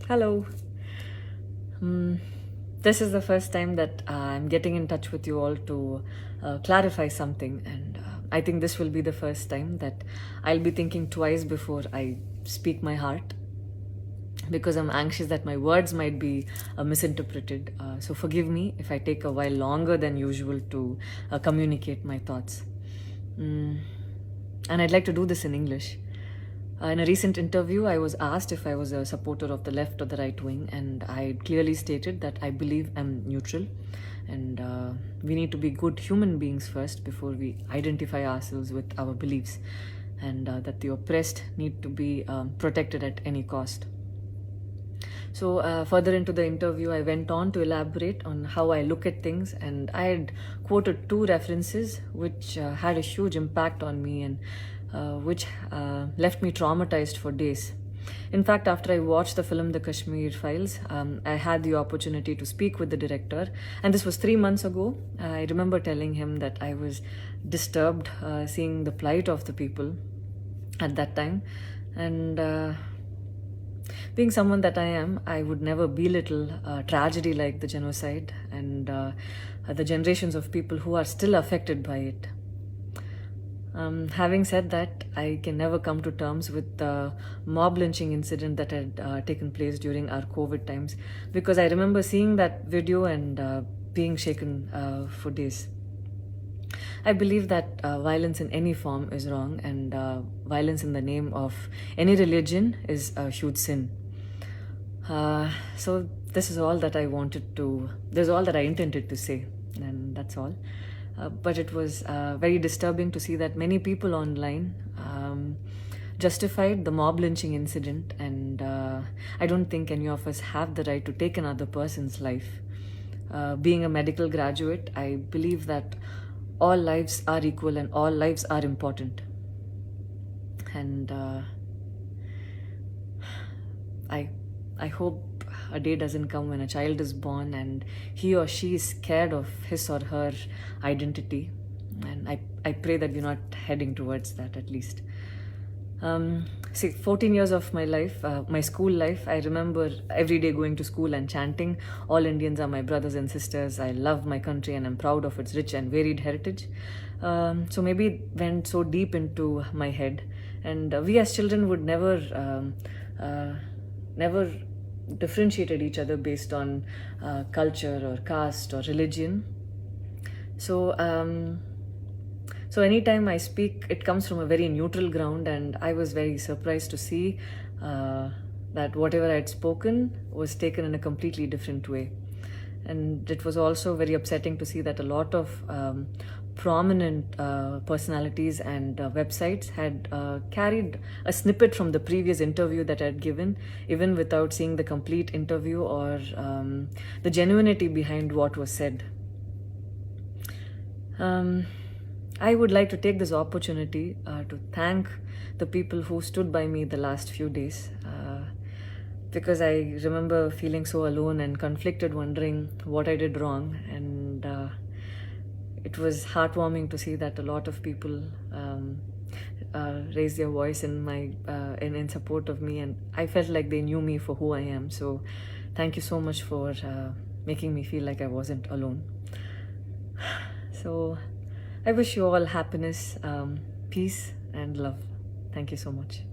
Hello. This is the first time that I'm getting in touch with you all to clarify something, and I think this will be the first time that I'll be thinking twice before I speak my heart, because I'm anxious that my words might be misinterpreted. So forgive me if I take a while longer than usual to communicate my thoughts. And I'd like to do this in English. In a recent interview, I was asked if I was a supporter of the left or the right wing, and I clearly stated that I believe I'm neutral, and we need to be good human beings first before we identify ourselves with our beliefs, and that the oppressed need to be protected at any cost. So further into the interview, I went on to elaborate on how I look at things, and I had quoted two references which had a huge impact on me, and which left me traumatized for days. In fact, after I watched the film The Kashmir Files, I had the opportunity to speak with the director, and this was 3 months ago. I remember telling him that I was disturbed seeing the plight of the people at that time, and being someone that I am, I would never belittle tragedy like the genocide and the generations of people who are still affected by it. Having said that, I can never come to terms with the mob lynching incident that had taken place during our COVID times, because I remember seeing that video and being shaken for days. I believe that violence in any form is wrong, and violence in the name of any religion is a huge sin. So this is all that I intended to say, and that's all. But it was very disturbing to see that many people online justified the mob lynching incident, and I don't think any of us have the right to take another person's life. Being a medical graduate, I believe that all lives are equal and all lives are important. And I hope a day doesn't come when a child is born and he or she is scared of his or her identity. And I pray that we're not heading towards that, at least. 14 years of my life, my school life, I remember every day going to school and chanting, "All Indians are my brothers and sisters. I love my country and I'm proud of its rich and varied heritage." So maybe it went so deep into my head. And we as children would never differentiated each other based on culture or caste or religion. So anytime I speak, it comes from a very neutral ground, and I was very surprised to see that whatever I had spoken was taken in a completely different way. And it was also very upsetting to see that a lot of prominent personalities and websites had carried a snippet from the previous interview that I had given, even without seeing the complete interview or the genuinity behind what was said. I would like to take this opportunity to thank the people who stood by me the last few days, because I remember feeling so alone and conflicted, wondering what I did wrong. And it was heartwarming to see that a lot of people raised their voice in support of me, and I felt like they knew me for who I am. So thank you so much for making me feel like I wasn't alone. So I wish you all happiness, peace, and love. Thank you so much.